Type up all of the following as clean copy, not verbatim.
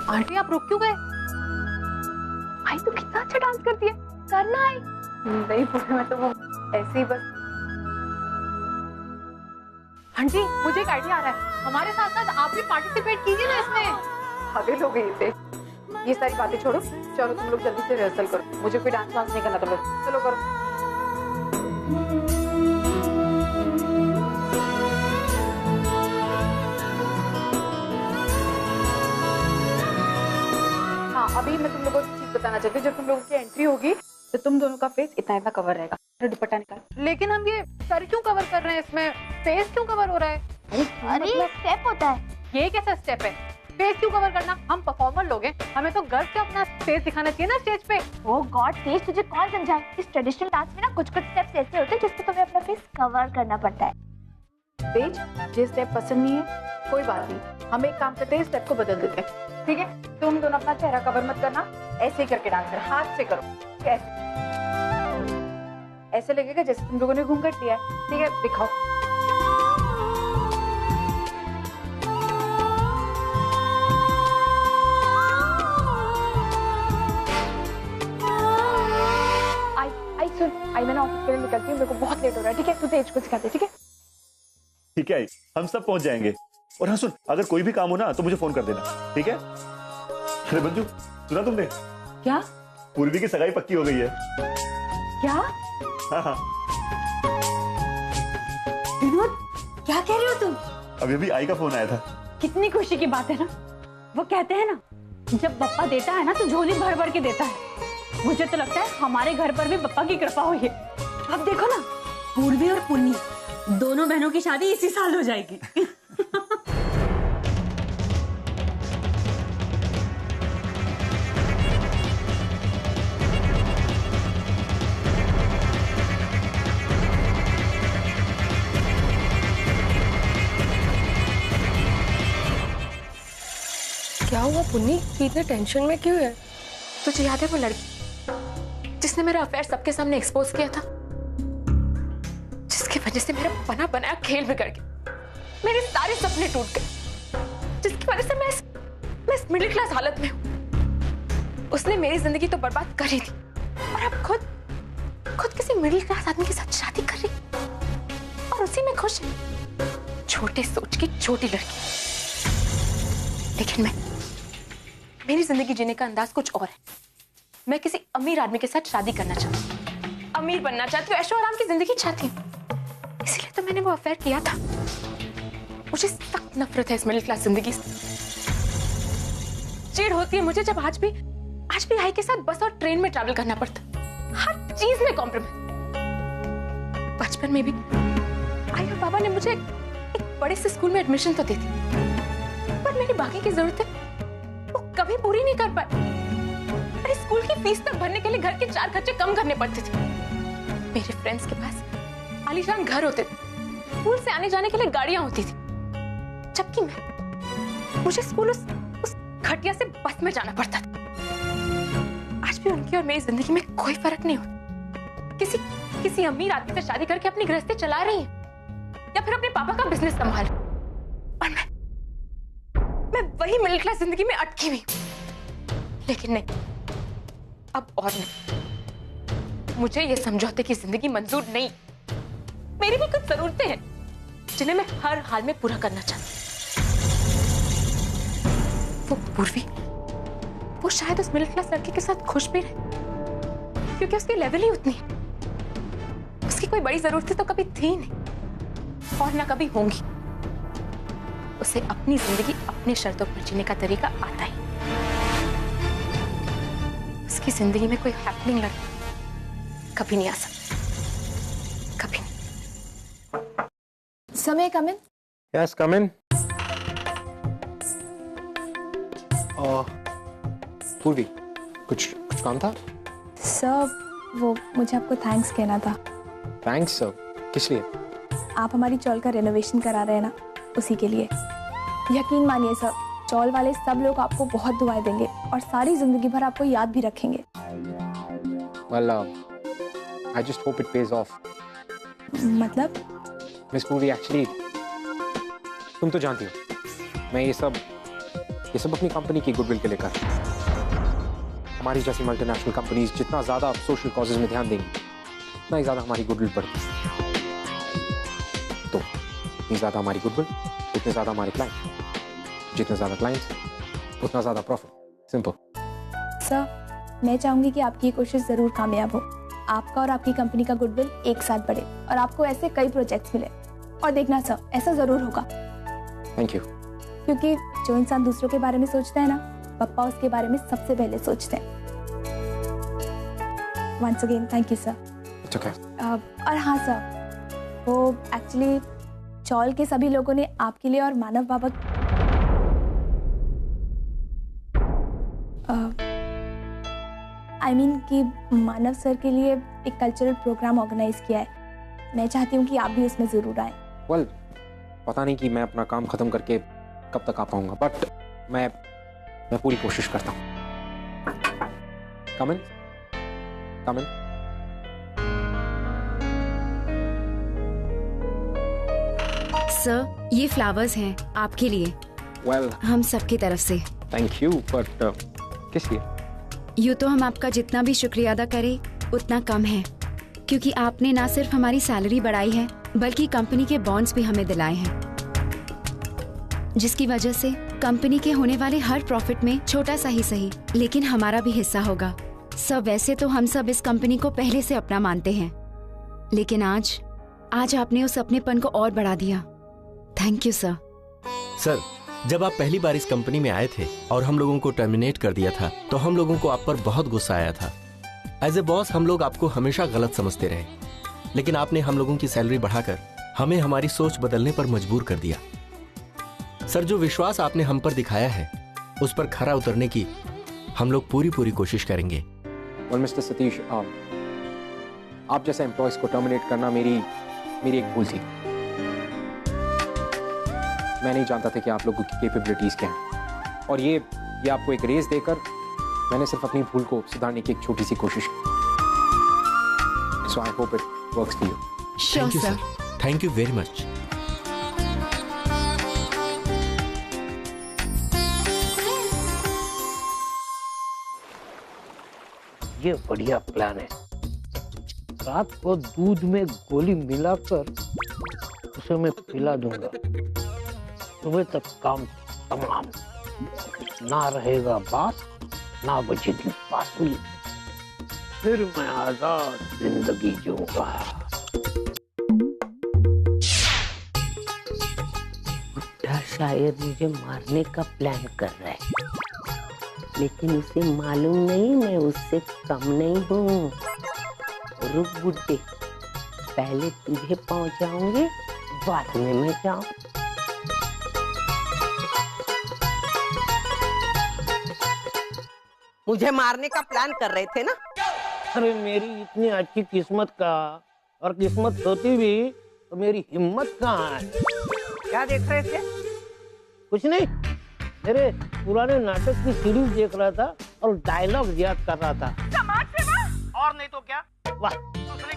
Aunty आप रुक क्यों गए? आई तो कितना अच्छा डांस करती है, करना आई। नहीं पूछा, मैं तो वो ऐसे ही बस। आंटी मुझे एक आइडिया आ रहा है, हमारे साथ साथ आप भी पार्टिसिपेट कीजिए ना इसमें। पागल हो गई थे। ये सारी बातें छोड़ो, चलो तुम लोग जल्दी से रिहर्सल करो। मुझे कोई डांस वांस नहीं करना तुम लोग, चलो करो। हाँ अभी मैं तुम लोगों को एक चीज बताना चाहती हूँ, जब तुम लोगों की एंट्री होगी तो तुम दोनों का फेस इतना इतना कवर रहेगा। दुपट्टा निकाल। लेकिन हम ये सर क्यों कवर कर रहे हैं, इसमें फेस क्यों कवर हो रहा है? अरे स्टेप होता है। ये कैसा स्टेप है? फेस क्यों कवर करना? हम परफॉर्मर लोग हैं, हमें तो गर्व से अपना फेस दिखाना चाहिए ना स्टेज पे। ओह गॉड तेज, तुझे कौन समझाए? इस ट्रेडिशनल डांस में ना कुछ कुछ स्टेप्स ऐसे होते हैं जिससे तुम्हें अपना फेस कवर करना पड़ता है। तेज, ये स्टेप पसंद नहीं है कोई बात नहीं, हम एक काम करते हैं, स्टेप को बदल देते हैं, ठीक है? तुम दोनों अपना चेहरा कवर मत करना, ऐसे ही करके डांस करो, हाथ से करो, कैसे? ऐसे लगेगा जैसे तुम लोगों ने घूंघट लिया है, ठीक है? दिखाओ। आई मैंने ऑफिस के लिए निकलती हूँ, मेरे को बहुत लेट हो रहा है, ठीक है? तू तेज को सिखा दे, ठीक है? ठीक है, हम सब पहुंच जाएंगे। और हाँ सुन, अगर कोई भी काम हो ना तो मुझे फोन कर देना, ठीक है? अरे मंजू, सुना तुमने? क्या? पूर्वी की सगाई पक्की हो गई है। क्या? हाँ हाँ, विनोद, क्या कह रहे हो तुम? अभी अभी आई का फोन आया था। कितनी खुशी की बात है ना। वो कहते हैं ना, जब बप्पा देता है ना तो झोली भर भर के देता है। मुझे तो लगता है हमारे घर पर भी बप्पा की कृपा हुई है। अब देखो ना, पूर्वी और पुन्नी दोनों बहनों की शादी इसी साल हो जाएगी। क्या हुआ पुन्नी, इतने टेंशन में क्यों है? तुझे याद है वो लड़की जिसने मेरा अफेयर सबके सामने एक्सपोज किया था, जिसकी वजह से मेरा बना बनाया खेल बिगड़ गया, मेरे सारे सपने टूट गए, जिसकी वजह से मैं इस मिडिल क्लास हालत में हूं। उसने मेरी जिंदगी तो बर्बाद कर ही दी और अब खुद किसी मिडिल क्लास आदमी के साथ शादी कर रही और उसी में खुश है। छोटे सोच की छोटी लड़की। लेकिन मेरी जिंदगी जीने का अंदाज कुछ और है। मैं किसी अमीर आदमी के साथ शादी करना चाहती हूँ, अमीर बनना चाहती हूँ, ऐशो आराम की जिंदगी चाहती हूँ। इसलिए तो मैंने वो अफेयर किया था। मुझे सख्त नफरत है इस मिडिल क्लास जिंदगी से। चिढ़ होती है मुझे जब आज भी आई के साथ बस और ट्रेन में ट्रैवल करना पड़ता, हर चीज में कॉम्प्रोमाइज। बचपन में भी आई और बाबा ने मुझे एक बड़े से स्कूल में एडमिशन तो दी थी, पर मेरी बाकी की जरूरतें वो कभी पूरी नहीं कर पाए। अरे स्कूल की फीस तक भरने के लिए घर के 4 खर्चे कम करने पड़ते थे। मेरे फ्रेंड्स के पास आलीशान घर होते थे, स्कूल से आने जाने के लिए गाड़ियां होती थी, जबकि मुझे स्कूल उस घटिया से बस में जाना पड़ता था। आज भी उनकी और मेरी जिंदगी में कोई फर्क नहीं होता। किसी अमीर आदमी से शादी करके अपनी गृहस्थी चला रही है या फिर अपने पापा का बिजनेस संभाल, और मैं वही मिडिल क्लास जिंदगी में अटकी हुई। लेकिन नहीं, अब और नहीं। मुझे ये समझौते की जिंदगी मंजूर नहीं। मेरी भी कुछ जरूरतें हैं जिन्हें मैं हर हाल में पूरा करना चाहती हूँ। वो पूर्वी, वो शायद उस मिडिल क्लास लड़के के साथ खुश भी रहे, क्योंकि उसकी लेवल ही उतनी है। उसकी कोई बड़ी जरूरतें तो कभी थी नहीं और ना कभी होंगी। उसे अपनी जिंदगी अपने शर्तों पर जीने का तरीका आता ही। उसकी जिंदगी में कोई हैपनिंग लड़का कभी नहीं आ सकता, कभी नहीं। समय कम इन। यस कम इन। पूर्वी, कुछ काम था? सर वो मुझे आपको थैंक्स कहना था। थैंक्स सर, किस लिए? आप हमारी चॉल का रेनोवेशन करा रहे हैं ना, उसी के लिए। यकीन मानिए सर, चॉल वाले सब लोग आपको बहुत दुआएं देंगे और सारी जिंदगी भर आपको याद भी रखेंगे। Well, I just hope it pays off. मतलब? मिस पूर्वी, एक्चुअली तुम तो जानती हो मैं ये ये सब अपनी कंपनी की गुडविल के लिए कर रहे हैं। हमारी जैसी मल्टीनेशनल कंपनीज जितना ज्यादा सोशल कॉजेज में ध्यान देंगी उतना ही ज्यादा हमारी गुडविल बढ़ती है। तो जितनी ज्यादा हमारी गुडविल उतने ज्यादा हमारे क्लाइंट, जितने ज्यादा क्लाइंट्स उतना ज्यादा प्रॉफिट। सिंपल। सर, मैं चाहूंगी कि आपकी ये कोशिश जरूर कामयाब हो, आपका और आपकी कंपनी का गुडविल एक साथ बढ़े और आपको ऐसे कई प्रोजेक्ट्स मिले। और देखना सर, ऐसा जरूर होगा। Thank you. क्योंकि जो इंसान दूसरों के बारे में सोचता है ना, पप्पा उसके बारे में सबसे पहले सोचते हैं। Once again thank you sir. It's okay. और हाँ सर, वो एक्चुअली चौल के सभी लोगों ने आपके लिए और मानव बाबा कि मानव सर के लिए एक कल्चरल प्रोग्राम ऑर्गेनाइज किया है। मैं चाहती हूँ कि आप भी उसमें जरूर आए। Well, पता नहीं कि मैं अपना काम खत्म करके कब तक आ पाऊंगा, बट मैं पूरी कोशिश करता हूँ। Come in. Come in. Sir, ये फ्लावर्स हैं आपके लिए। Well, हम सबकी तरफ से। थैंक यू, बट किस लिए? यूँ तो हम आपका जितना भी शुक्रिया अदा करें उतना कम है, क्योंकि आपने ना सिर्फ हमारी सैलरी बढ़ाई है बल्कि कंपनी के बॉन्ड्स भी हमें दिलाए हैं, जिसकी वजह से कंपनी के होने वाले हर प्रॉफिट में छोटा सा ही सही लेकिन हमारा भी हिस्सा होगा। सर, वैसे तो हम सब इस कंपनी को पहले से अपना मानते हैं, लेकिन आज आपने उस अपनेपन को और बढ़ा दिया। Thank you sir. सर, जब आप पहली बार इस कंपनी में आए थे और हम लोगों को टर्मिनेट कर दिया था तो हम लोगों को आप पर बहुत गुस्सा आया था। एज ए बॉस हम लोग आपको हमेशा गलत समझते रहे, लेकिन आपने हम लोगों की सैलरी बढ़ाकर हमें हमारी सोच बदलने पर मजबूर कर दिया। सर, जो विश्वास आपने हम पर दिखाया है उस पर खरा उतरने की हम लोग पूरी कोशिश करेंगे। Well, मिस्टर सतीश, आप जैसे एम्प्लॉयज को टर्मिनेट करना मेरी एक भूल थी। मैं नहीं जानता था कि आप लोगों की कैपेबिलिटीज क्या हैं, और ये आपको एक रेस देकर मैंने सिर्फ अपनी भूल को सुधारने की एक छोटी सी कोशिश की। So I hope it works for you. Sure sir. Thank you very much. ये बढ़िया प्लान है। रात को दूध में गोली मिलाकर उसे मैं पिला दूंगा, सुबह तक काम तमाम। ना रहेगा बात, ना बचेगी बातुली, फिर मैं आजाद जिंदगी जीऊंगा। बुड्ढा शायद मुझे मारने का प्लान कर रहा है, लेकिन उसे मालूम नहीं मैं उससे कम नहीं हूँ। रुक बुड्ढे, पहले तुझे पहुंचाऊंगे, बाद में मैं जाऊं। मुझे मारने का प्लान कर रहे थे ना? अरे मेरी इतनी अच्छी किस्मत का, और किस्मत होती भी तो मेरी हिम्मत कहाँ है? क्या देख रहे थे? कुछ नहीं, मेरे पुराने नाटक की सीरीज देख रहा था और डायलॉग याद कर रहा था। समाज सेवा और नहीं तो क्या? वाह,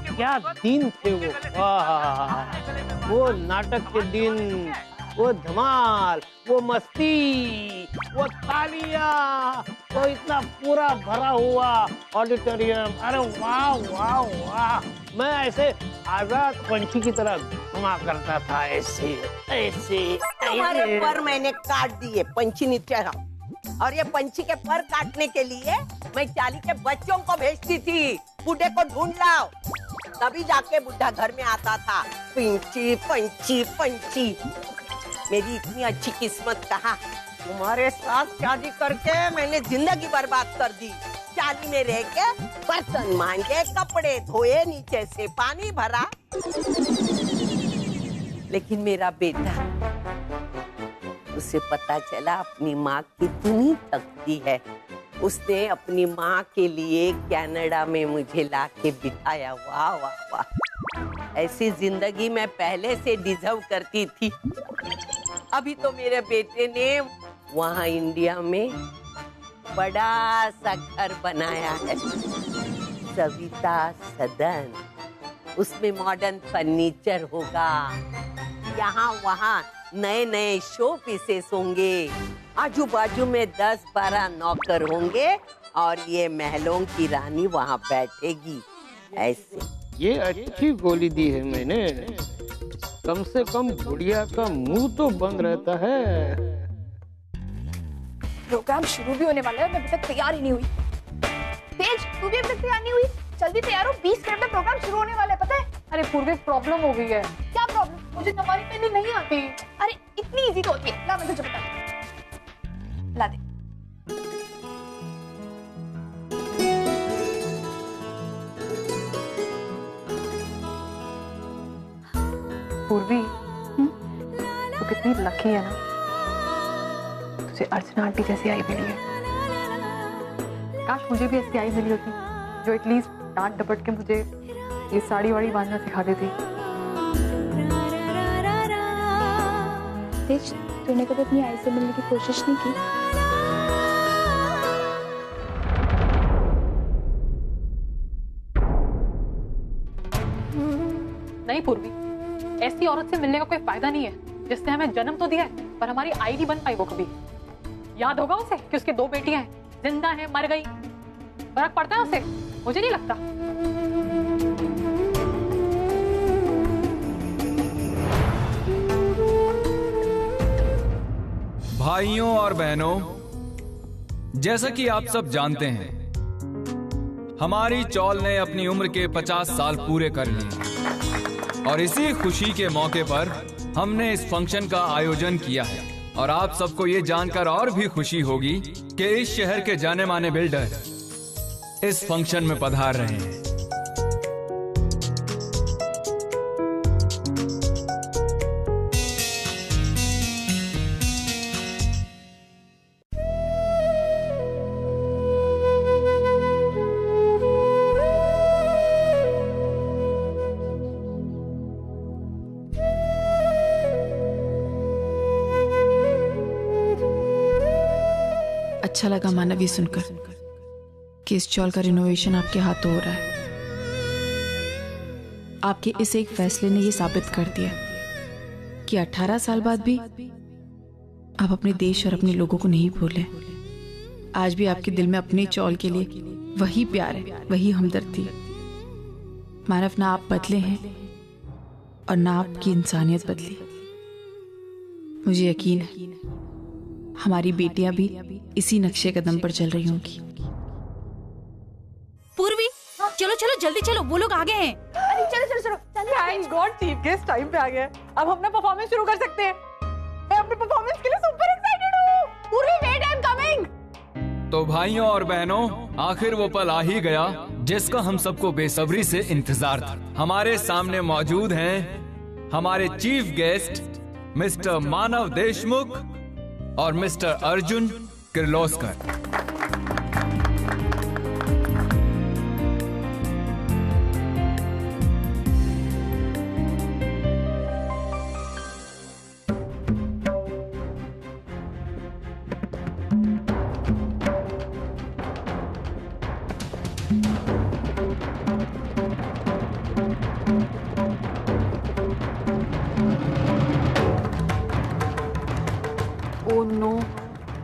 क्या दिन थे वो। वाह, वो नाटक के दिन, वो धमाल, वो मस्ती, वो तालियां, वो इतना पूरा भरा हुआ ऑडिटोरियम। अरे वाह वाह वाह, मैं ऐसे आजाद पंछी की तरह घुमा करता था, ऐसे ऐसे। तुम्हारे पर मैंने काट दिए पंछी नीचे, और ये पंछी के पर काटने के लिए मैं चाली के बच्चों को भेजती थी, बूढ़े को ढूंढ लाओ, तभी जाके बुढ़ा घर में आता था। पंछी पंछी पंछी, मेरी इतनी अच्छी किस्मत कहाँ। तुम्हारे साथ शादी करके मैंने जिंदगी बर्बाद कर दी। चाली में रह के बर्तन मांगे, कपड़े धोए, नीचे से पानी भरा। लेकिन मेरा बेटा, उसे पता चला अपनी माँ कितनी थकती है। उसने अपनी माँ के लिए कनाडा में मुझे लाके बिठाया। वाह वाह वाह, ऐसी जिंदगी मैं पहले से डिजर्व करती थी। अभी तो मेरे बेटे ने वहाँ इंडिया में बड़ा सा घर बनाया है, सविता सदन। उसमें मॉडर्न फर्नीचर होगा, यहाँ वहाँ नए नए शो पीसेस होंगे, आजू बाजू में 10-12 नौकर होंगे और ये महलों की रानी वहाँ बैठेगी ऐसे। ये अच्छी गोली दी है मैंने, कम से कम गुड़िया का मुंह तो बंद रहता है। प्रोग्राम शुरू भी होने वाला है, मैं अभी तक तैयार ही नहीं हुई। तेज, तू भी अभी तक तैयार नहीं हुई? जल्दी तैयार हो, 20 मिनट में प्रोग्राम शुरू होने वाला है, पता है? अरे पूर्वी प्रॉब्लम हो गई है। क्या प्रॉब्लम? मुझे नमारी पहननी नहीं आती। अरे इतनी इजी तो होती है, ला मैं तुझे बता, ला दे। पूर्वी, तू कितनी लकी है ना, तुझे अर्चना आंटी जैसी आई मिली है। काश मुझे भी ऐसी आई मिली होती जो एटलीस्ट डांट डपट के मुझे ये साड़ी वाड़ी बांधना सिखा देती। तेज, तूने कभी अपनी आई से मिलने की कोशिश नहीं की? नहीं पूर्वी, ऐसी औरत से मिलने का कोई फायदा नहीं है जिसने हमें जन्म तो दिया है पर हमारी आई नहीं बन पाई वो कभी। याद होगा उसे कि उसकी 2 बेटियां हैं, जिंदा है, मर गई। फर्क पड़ता है उसे? मुझे नहीं लगता। भाइयों और बहनों, जैसा कि आप सब जानते हैं, हमारी चौल ने अपनी उम्र के 50 साल पूरे कर लिए और इसी खुशी के मौके पर हमने इस फंक्शन का आयोजन किया है। और आप सबको ये जानकर और भी खुशी होगी कि इस शहर के जाने माने बिल्डर इस फंक्शन में पधार रहे हैं। अच्छा लगा मानव ये सुनकर कि इस चौल का रिनोवेशन आपके हाथों हो रहा है। आपके इस एक फैसले ने ये साबित कर दिया कि 18 साल बाद भी आप अपने देश और अपने लोगों को नहीं भूले। आज भी आपके दिल में अपने चौल के लिए वही प्यार है, वही हमदर्दी। मानव, ना आप बदले हैं और ना आपकी इंसानियत बदली। मुझे यकीन है हमारी बेटियां भी इसी नक्शे कदम पर चल रही होंगी। पूर्वी, चलो चलो जल्दी चलो, वो लोग आ गए हैं। अरे चलो चलो चलो, thank God chief guest time पे आ गए। अब हम ना परफॉर्मेंस शुरू कर सकते हैं। मैं अपने परफॉर्मेंस के लिए सुपर एक्साइटेड हूँ। पूर्वी, वेट, आई एम कमिंग। तो भाइयों और बहनों, आखिर वो पल आ ही गया जिसका हम सबको बेसब्री से इंतजार था। हमारे सामने मौजूद हैं हमारे chief guest mister Manav Deshmukh और mister Arjun Kirloskar. Oh no,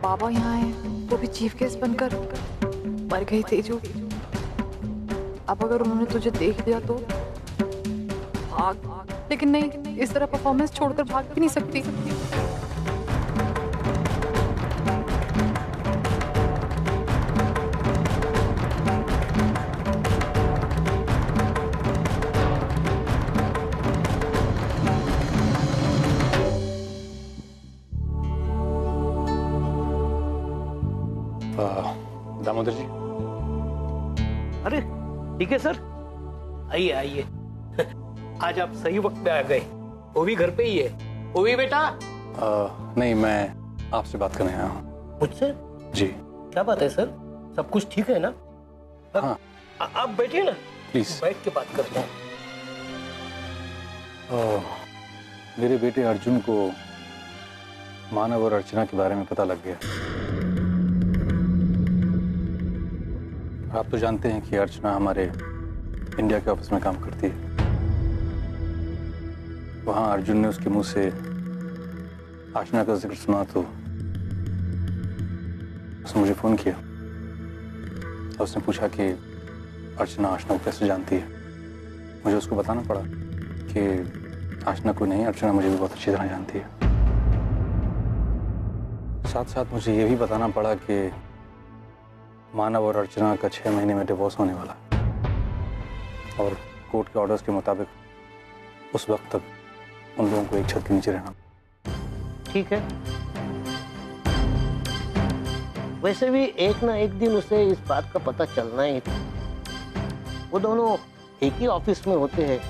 बाबा यहाँ है, वो भी चीफ गेस्ट बनकर। मर गई तेजू। अब अगर उन्होंने तुझे देख लिया तो भाग। लेकिन नहीं, इस तरह परफॉर्मेंस छोड़कर भाग भी नहीं सकती। दामोदर जी। अरे ठीक है सर, आइए आइए। आज आप सही वक्त पे आ गए। वो भी घर पे ही है। वो भी बेटा? नहीं, मैं आपसे बात करने आया हूँ। मुझसे? जी। क्या बात है सर? सब कुछ ठीक है ना? हाँ। आप बैठिए ना, प्लीज। बैठ के बात करते हैं। मेरे बेटे अर्जुन को मानव और अर्चना के बारे में पता लग गया। आप तो जानते हैं कि अर्चना हमारे इंडिया के ऑफिस में काम करती है। वहां अर्जुन ने उसके मुंह से आशना का जिक्र सुना तो उसने मुझे फोन किया और उसने पूछा कि अर्चना आशना को कैसे जानती है। मुझे उसको बताना पड़ा कि आशना को नहीं, अर्चना मुझे भी बहुत अच्छी तरह जानती है। साथ साथ मुझे ये भी बताना पड़ा कि मानव और अर्चना का 6 महीने में डिवोर्स होने वाला और कोर्ट के ऑर्डर्स के मुताबिक उस वक्त तक उन लोगों को एक छत के नीचे रहना। ठीक है, वैसे भी एक ना एक दिन उसे इस बात का पता चलना ही था। वो दोनों एक ही ऑफिस में होते हैं।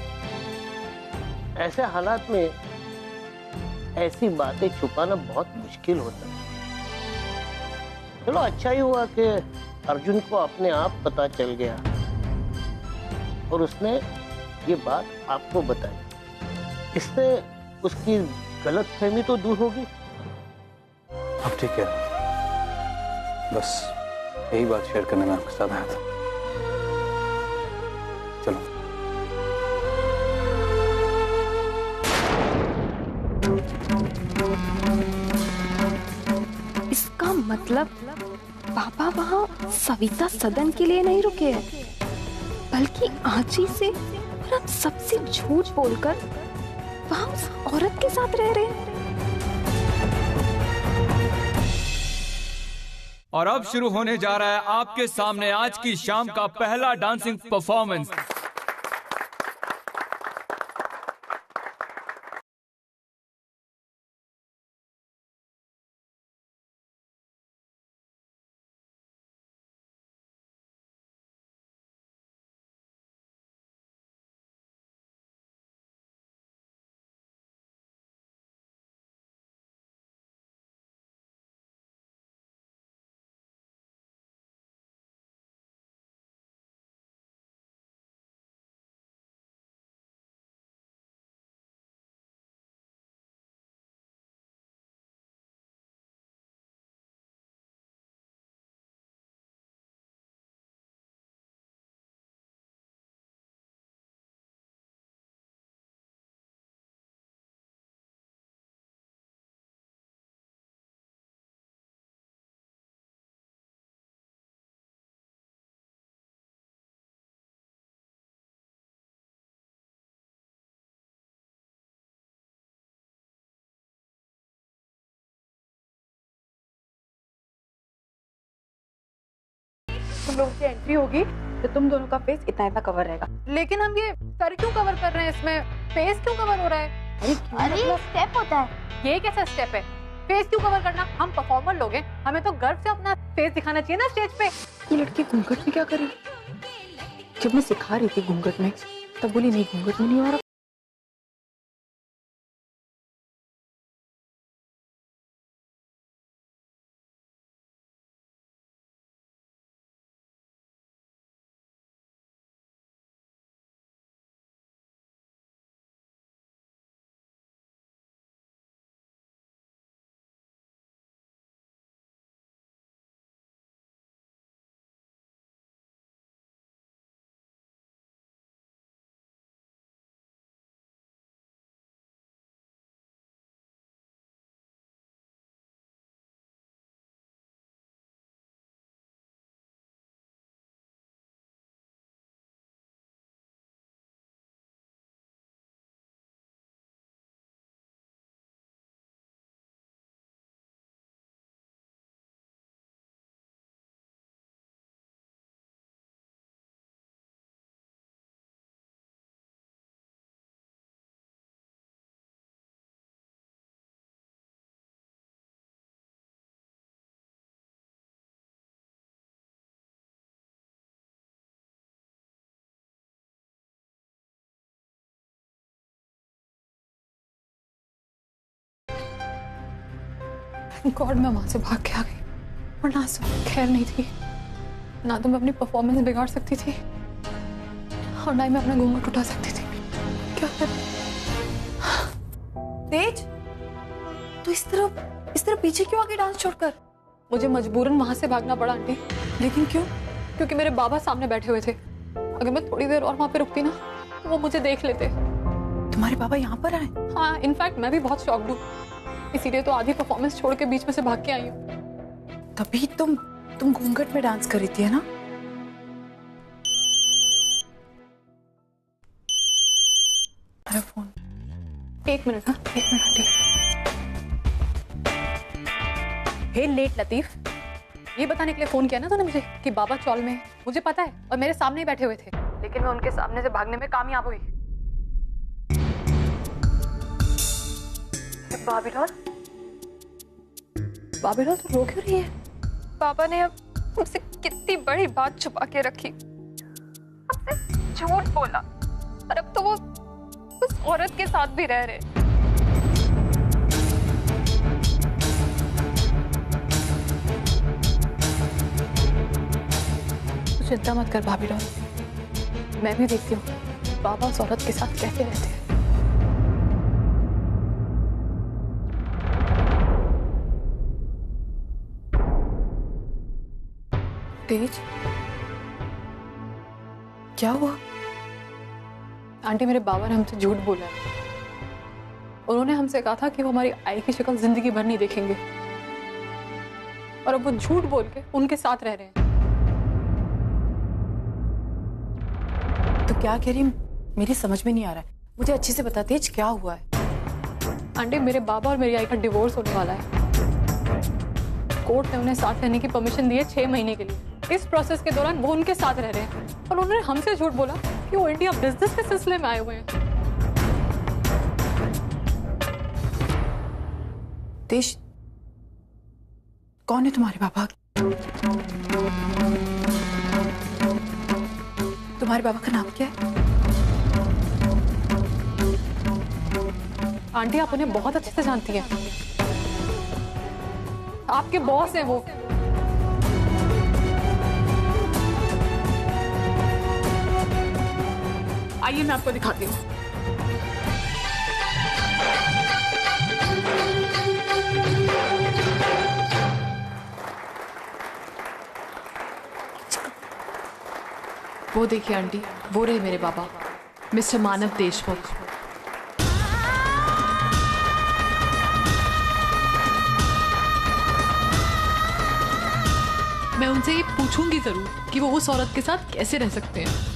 ऐसे हालात में ऐसी बातें छुपाना बहुत मुश्किल होता है। चलो अच्छा ही हुआ कि अर्जुन को अपने आप पता चल गया और उसने ये बात आपको बताई। इससे उसकी गलतफहमी तो दूर होगी। अब ठीक है, बस यही बात शेयर करने में आपके साथ आया था। चलो। इसका मतलब पापा वहाँ सविता सदन के लिए नहीं रुके हैं, बल्कि आजी से और हम सबसे झूठ बोलकर वहाँ उस औरत के साथ रह रहे हैं। और अब शुरू होने जा रहा है आपके सामने आज की शाम का पहला डांसिंग परफॉर्मेंस। तुम लोगों की एंट्री होगी तो तुम दोनों का फेस इतना इतना कवर रहेगा। लेकिन हम ये सर क्यों कवर कर रहे हैं, इसमें फेस क्यों कवर हो रहा है? अरे स्टेप होता है। ये कैसा स्टेप है? फेस क्यों कवर करना? हम परफॉर्मर लोग हैं, हमें तो गर्व से अपना फेस दिखाना चाहिए ना स्टेज पे। ये लड़की घूंघट में क्या करी? जब मैं सिखा रही थी घूंघट में, तब बोली नहीं घूंघट में नहीं आ रहा। गॉड मैं वहां से भाग के आ गई, वरना आज खैर नहीं थी। ना तो मैं अपनी परफॉर्मेंस बिगाड़ सकती थी और ना ही मैं अपना घूंघट उठा सकती थी। क्या कर तेज, तो इस तरह पीछे क्यों आगे डांस छोड़कर? मुझे मजबूरन वहां से भागना पड़ा आंटी। लेकिन क्यों? क्योंकि मेरे बाबा सामने बैठे हुए थे। अगर मैं थोड़ी देर और वहां पे रुकती ना तो वो मुझे देख लेते। तुम्हारे बाबा यहाँ पर आए? हाँ, इनफैक्ट मैं भी बहुत शॉक्ड हूँ। इसीलिए तो आधी परफॉर्मेंस छोड़ के बीच में से भाग के आई हूँ। तभी तुम घूंघट में डांस कर रही थी, है ना? अरे फोन। एक मिनट, हाँ 1 मिनट आंटी। हे लेट लतीफ, ये बताने के लिए फोन किया ना तूने मुझे कि बाबा चौल में है? मुझे पता है और मेरे सामने ही बैठे हुए थे, लेकिन मैं उनके सामने से भागने में कामयाब हुई। बाबीडॉल तो रो क्यों रही है? पापा ने अब मुझसे कितनी बड़ी बात छुपा के रखी, हमसे झूठ बोला, और अब तो वो उस औरत के साथ भी रह रहे। तू चिंता मत कर बाबीडॉल, मैं भी देखती हूँ बाबा उस औरत के साथ कैसे रहते हैं। तेज, क्या हुआ? आंटी, मेरे बाबा ने हमसे झूठ बोला है। उन्होंने हमसे कहा था कि वो हमारी आई की शक्ल जिंदगी भर नहीं देखेंगे, और अब वो झूठ बोल के उनके साथ रह रहे हैं। तो क्या कह रही? मेरी समझ में नहीं आ रहा है, मुझे अच्छे से बता तेज, क्या हुआ है? आंटी, मेरे बाबा और मेरी आई का डिवोर्स होने वाला है। कोर्ट ने उन्हें साथ रहने की परमिशन दी है 6 महीने के लिए। इस प्रोसेस के दौरान वो उनके साथ रह रहे हैं, और उन्होंने हमसे झूठ बोला कि वो इंडिया बिजनेस के सिलसिले में आए हुए हैं। तेज, कौन है तुम्हारे पापा? तुम्हारे बाबा का नाम क्या है? आंटी, आप उन्हें बहुत अच्छे से जानती हैं, आपके बॉस हैं वो। आइए मैं आपको दिखाती हूँ। वो देखिए आंटी, वो रहे मेरे बाबा, मिस्टर मानव देशमुख। मैं उनसे ये पूछूंगी जरूर कि वो उस औरत के साथ कैसे रह सकते हैं।